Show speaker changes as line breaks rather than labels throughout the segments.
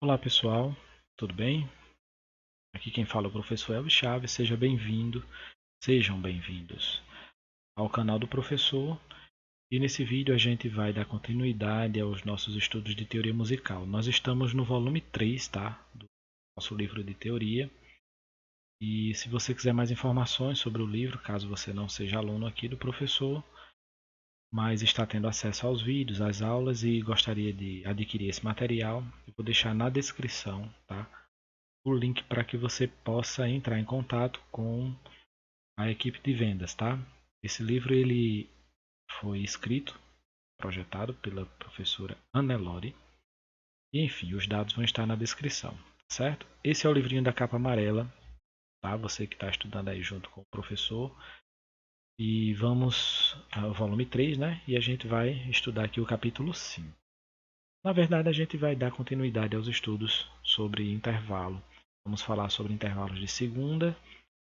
Olá pessoal, tudo bem? Aqui quem fala é o professor Elvis Chaves, sejam bem-vindos ao canal do professor. E nesse vídeo a gente vai dar continuidade aos nossos estudos de teoria musical. Nós estamos no volume 3, tá? Do nosso livro de teoria. E se você quiser mais informações sobre o livro, caso você não seja aluno aqui do professor, mas está tendo acesso aos vídeos, às aulas e gostaria de adquirir esse material, eu vou deixar na descrição, tá? O link para que você possa entrar em contato com a equipe de vendas, tá? Esse livro ele foi escrito, projetado pela professora Annelore e enfim, os dados vão estar na descrição, certo? Esse é o livrinho da capa amarela, tá? Você que está estudando aí junto com o professor. E vamos ao volume 3, né? E a gente vai estudar aqui o capítulo 5. Na verdade, a gente vai dar continuidade aos estudos sobre intervalo. Vamos falar sobre intervalos de segunda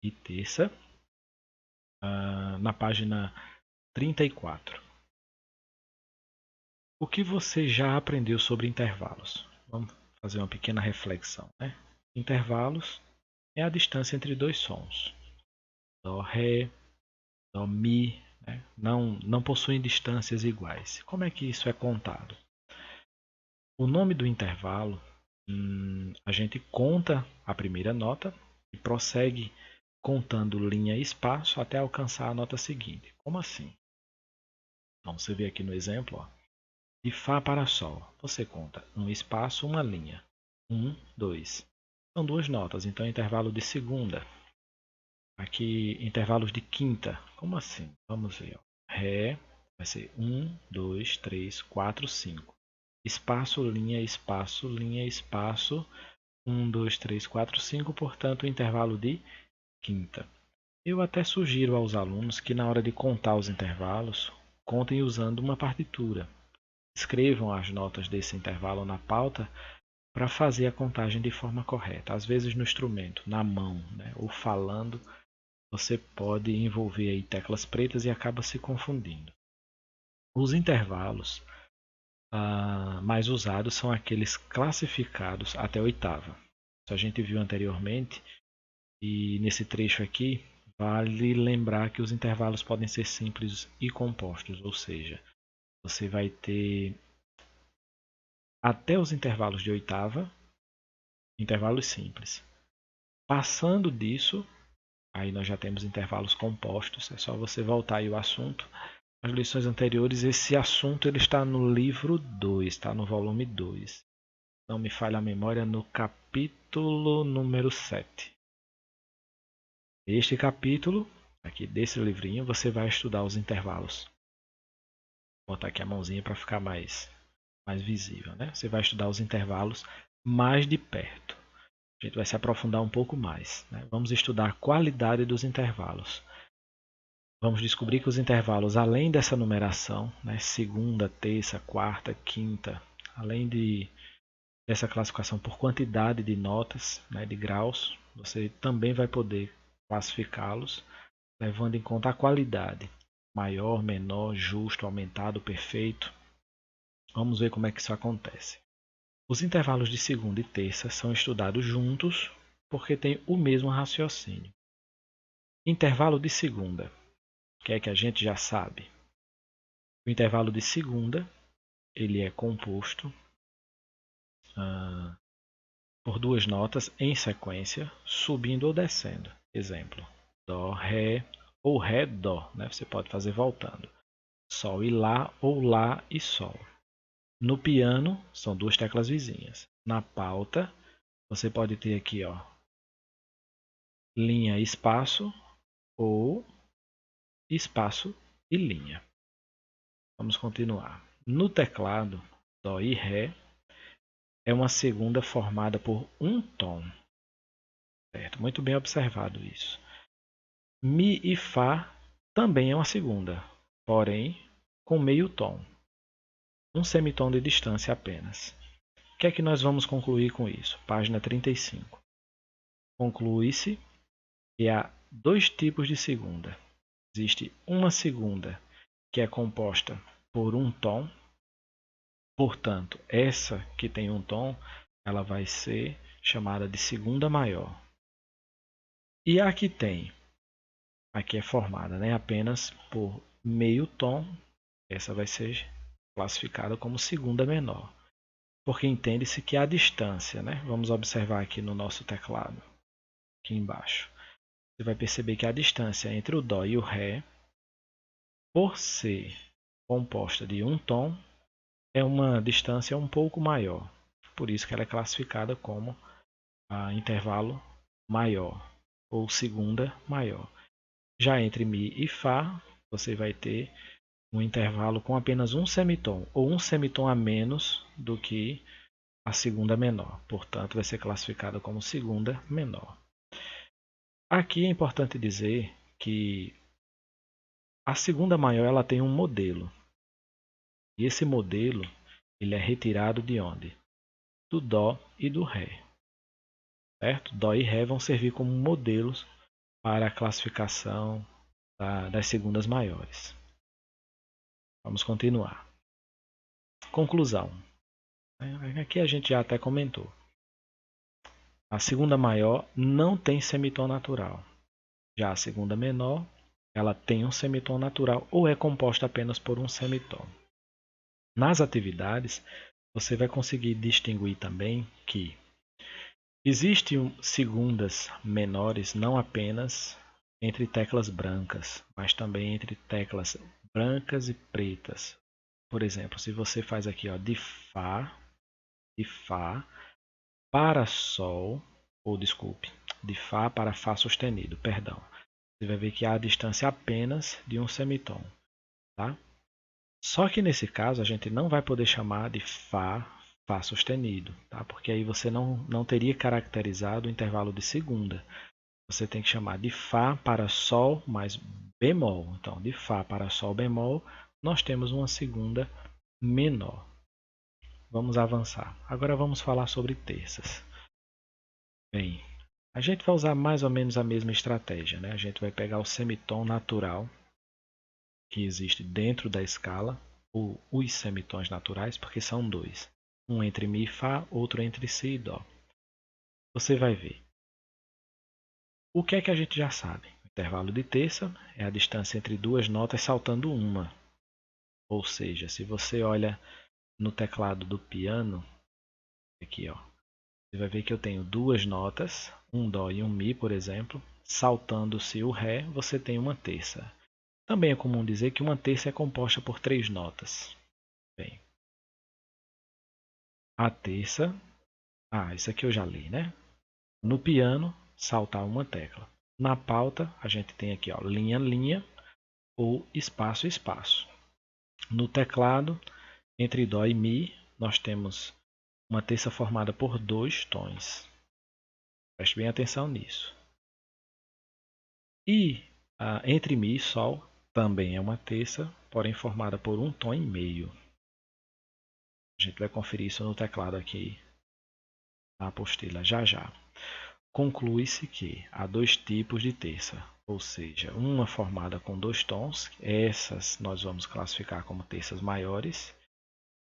e terça, na página 34. O que você já aprendeu sobre intervalos? Vamos fazer uma pequena reflexão, né? Intervalos é a distância entre dois sons. Dó, Ré, Dó, Mi, né? Não possuem distâncias iguais. Como é que isso é contado? O nome do intervalo, a gente conta a primeira nota e prossegue contando linha e espaço até alcançar a nota seguinte. Como assim? Então, você vê aqui no exemplo, ó, de Fá para Sol. Você conta um espaço, uma linha. 1, 2. São duas notas, então intervalo de segunda. Aqui, intervalos de quinta. Como assim? Vamos ver. Ó. Ré vai ser 1, 2, 3, 4, 5. Espaço, linha, espaço, linha, espaço. 1, 2, 3, 4, 5. Portanto, intervalo de quinta. Eu até sugiro aos alunos que na hora de contar os intervalos, contem usando uma partitura. Escrevam as notas desse intervalo na pauta para fazer a contagem de forma correta. Às vezes no instrumento, na mão, né, ou falando, você pode envolver aí teclas pretas e acaba se confundindo. Os intervalos mais usados são aqueles classificados até a oitava. Isso a gente viu anteriormente e nesse trecho aqui vale lembrar que os intervalos podem ser simples e compostos, ou seja, você vai ter até os intervalos de oitava, intervalos simples. Passando disso, aí nós já temos intervalos compostos, é só você voltar aí o assunto. Nas lições anteriores, esse assunto ele está no livro 2, está no volume 2. Não me falha a memória, no capítulo número 7. Este capítulo, aqui desse livrinho, você vai estudar os intervalos. Vou botar aqui a mãozinha para ficar mais visível, né? Você vai estudar os intervalos mais de perto. A gente vai se aprofundar um pouco mais, né? Vamos estudar a qualidade dos intervalos. Vamos descobrir que os intervalos, além dessa numeração, né, segunda, terça, quarta, quinta, além dessa classificação por quantidade de notas, né, de graus, você também vai poder classificá-los levando em conta a qualidade, maior, menor, justo, aumentado, perfeito. Vamos ver como é que isso acontece. Os intervalos de segunda e terça são estudados juntos porque têm o mesmo raciocínio. Intervalo de segunda, que é que a gente já sabe. O intervalo de segunda ele é composto por duas notas em sequência, subindo ou descendo. Exemplo, Dó, Ré ou Ré, Dó. Né? Você pode fazer voltando. Sol e Lá ou Lá e Sol. No piano, são duas teclas vizinhas. Na pauta, você pode ter aqui ó, linha e espaço ou espaço e linha. Vamos continuar. No teclado, Dó e Ré é uma segunda formada por um tom. Certo? Muito bem observado isso. Mi e Fá também é uma segunda, porém com meio tom. Um semitom de distância apenas. O que é que nós vamos concluir com isso? Página 35. Conclui-se que há dois tipos de segunda. Existe uma segunda que é composta por um tom, portanto, essa que tem um tom ela vai ser chamada de segunda maior. E a que tem, aqui é formada, né, apenas por meio tom, essa vai ser classificada como segunda menor. Porque entende-se que a distância, né, vamos observar aqui no nosso teclado, aqui embaixo. Você vai perceber que a distância entre o Dó e o Ré, por ser composta de um tom, é uma distância um pouco maior. Por isso que ela é classificada como intervalo maior ou segunda maior. Já entre Mi e Fá, você vai ter um intervalo com apenas um semitom ou um semitom a menos do que a segunda menor. Portanto, vai ser classificada como segunda menor. Aqui é importante dizer que a segunda maior ela tem um modelo. E esse modelo ele é retirado de onde? Do Dó e do Ré. Certo? Dó e Ré vão servir como modelos para a classificação das segundas maiores. Vamos continuar. Conclusão. Aqui a gente já até comentou. A segunda maior não tem semitom natural. Já a segunda menor, ela tem um semitom natural ou é composta apenas por um semitom. Nas atividades, você vai conseguir distinguir também que existem segundas menores não apenas entre teclas brancas, mas também entre teclas brancas e pretas. Por exemplo, se você faz aqui ó, de Fá para Sol, ou desculpe, de Fá para Fá sustenido, perdão. Você vai ver que há a distância apenas de um semitom. Tá? Só que nesse caso a gente não vai poder chamar de Fá sustenido, tá? Porque aí você não teria caracterizado o intervalo de segunda. Você tem que chamar de Fá para Sol mais bemol. Então, de Fá para Sol bemol, nós temos uma segunda menor. Vamos avançar. Agora vamos falar sobre terças. Bem, a gente vai usar mais ou menos a mesma estratégia, né? A gente vai pegar o semitom natural que existe dentro da escala, ou os semitons naturais, porque são dois. Um entre Mi e Fá, outro entre Si e Dó. Você vai ver. O que é que a gente já sabe? O intervalo de terça é a distância entre duas notas saltando uma. Ou seja, se você olha no teclado do piano, aqui ó, você vai ver que eu tenho duas notas, um Dó e um Mi, por exemplo. Saltando-se o Ré, você tem uma terça. Também é comum dizer que uma terça é composta por três notas. Bem, a terça. Isso aqui eu já li, né? No piano, saltar uma tecla. Na pauta, a gente tem aqui ó, linha, linha ou espaço, espaço. No teclado, entre Dó e Mi, nós temos uma terça formada por dois tons. Preste bem atenção nisso. E entre Mi e Sol, também é uma terça, porém formada por um tom e meio. A gente vai conferir isso no teclado aqui, na apostila já já. Conclui-se que há dois tipos de terça, ou seja, uma formada com dois tons, essas nós vamos classificar como terças maiores,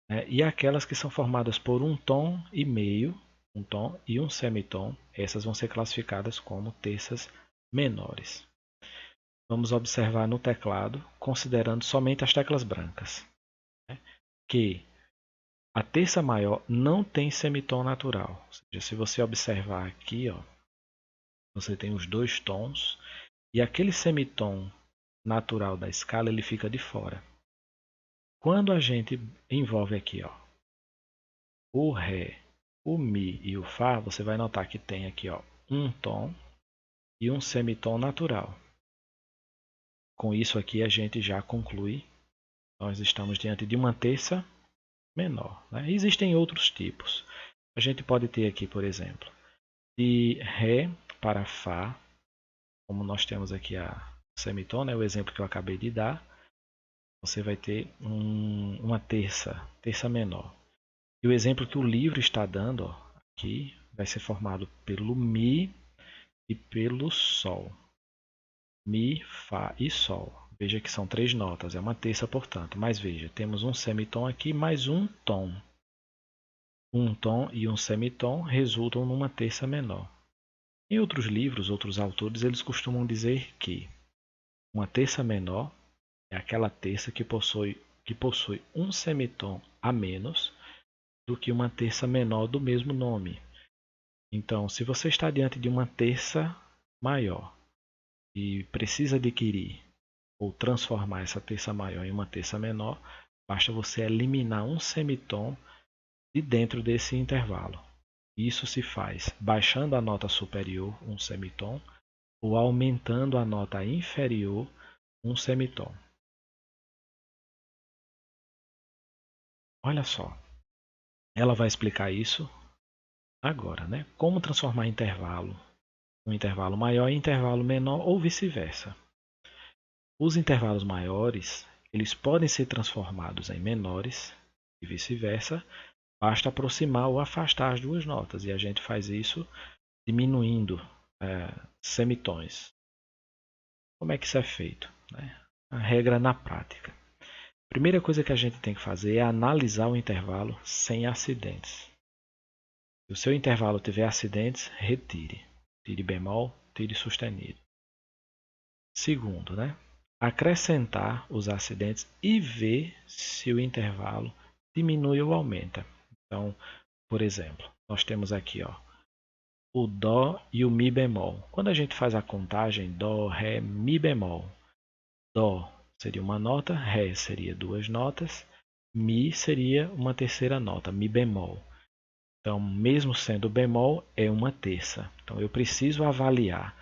né? E aquelas que são formadas por um tom e meio, um tom e um semitom, essas vão ser classificadas como terças menores. Vamos observar no teclado, considerando somente as teclas brancas, né? Que a terça maior não tem semitom natural. Ou seja, se você observar aqui, ó, você tem os dois tons e aquele semitom natural da escala ele fica de fora. Quando a gente envolve aqui ó, o Ré, o Mi e o Fá, você vai notar que tem aqui ó, um tom e um semitom natural. Com isso aqui a gente já conclui, nós estamos diante de uma terça menor. Né? Existem outros tipos. A gente pode ter aqui, por exemplo, de Ré para Fá, como nós temos aqui a semitom, né, o exemplo que eu acabei de dar, você vai ter uma terça menor. E o exemplo que o livro está dando ó, aqui vai ser formado pelo Mi e pelo Sol. Mi, Fá e Sol. Veja que são três notas, é uma terça, portanto. Mas veja, temos um semitom aqui mais um tom. um tom e um semitom resultam numa terça menor. Em outros livros, outros autores, eles costumam dizer que uma terça menor é aquela terça que possui um semitom a menos do que uma terça menor do mesmo nome. Então, se você está diante de uma terça maior e precisa adquirir ou transformar essa terça maior em uma terça menor, basta você eliminar um semitom de dentro desse intervalo. Isso se faz baixando a nota superior um semitom ou aumentando a nota inferior um semitom. Olha só, ela vai explicar isso agora, né? Como transformar um intervalo maior em intervalo menor ou vice-versa. Os intervalos maiores, eles podem ser transformados em menores e vice-versa, basta aproximar ou afastar as duas notas, e a gente faz isso diminuindo semitons. Como é que isso é feito, né? A regra na prática. A primeira coisa que a gente tem que fazer é analisar o intervalo sem acidentes. Se o seu intervalo tiver acidentes, retire. Tire bemol, tire sustenido. Segundo, né? Acrescentar os acidentes e ver se o intervalo diminui ou aumenta. Então, por exemplo, nós temos aqui o Dó e o Mi bemol. Quando a gente faz a contagem Dó, Ré, Mi bemol, Dó seria uma nota, Ré seria duas notas, Mi seria uma terceira nota, Mi bemol. Então, mesmo sendo bemol, é uma terça. Então, eu preciso avaliar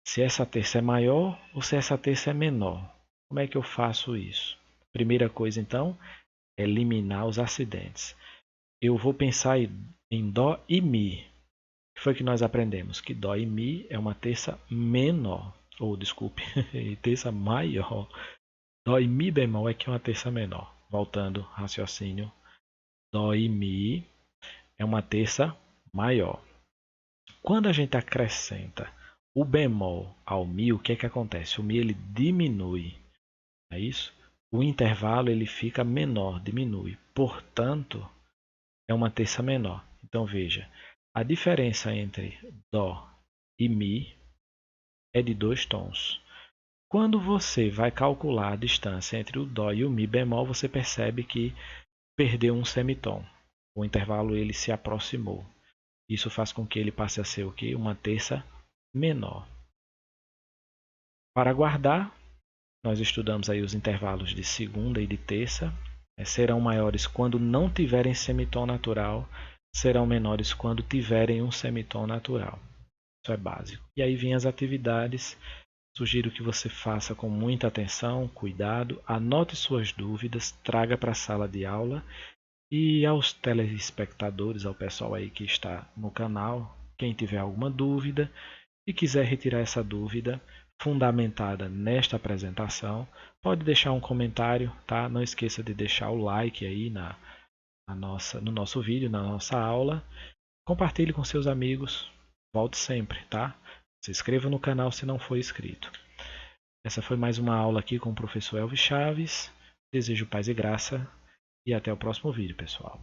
se essa terça é maior ou se essa terça é menor. Como é que eu faço isso? Primeira coisa, então, é eliminar os acidentes. Eu vou pensar em Dó e Mi. O que foi que nós aprendemos? Que Dó e Mi é uma terça menor. Ou, desculpe, terça maior. Dó e Mi bemol é que é uma terça menor. Voltando, raciocínio. Dó e Mi é uma terça maior. Quando a gente acrescenta o bemol ao Mi, o que é que acontece? O Mi ele diminui, é isso? O intervalo ele fica menor, diminui. Portanto, é uma terça menor. Então veja, a diferença entre Dó e Mi é de 2 tons. Quando você vai calcular a distância entre o Dó e o Mi bemol, você percebe que perdeu um semitom. O intervalo ele se aproximou. Isso faz com que ele passe a ser o quê? Uma terça menor. Para guardar, nós estudamos aí os intervalos de segunda e de terça. Serão maiores quando não tiverem semitom natural, serão menores quando tiverem um semitom natural. Isso é básico. E aí vêm as atividades. Sugiro que você faça com muita atenção, cuidado, anote suas dúvidas, traga para a sala de aula. E aos telespectadores, ao pessoal aí que está no canal, quem tiver alguma dúvida e quiser retirar essa dúvida fundamentada nesta apresentação, pode deixar um comentário, tá? Não esqueça de deixar o like aí no nosso vídeo, na nossa aula. Compartilhe com seus amigos. Volte sempre, tá? Se inscreva no canal se não for inscrito. Essa foi mais uma aula aqui com o professor Elvis Chaves. Desejo paz e graça e até o próximo vídeo, pessoal.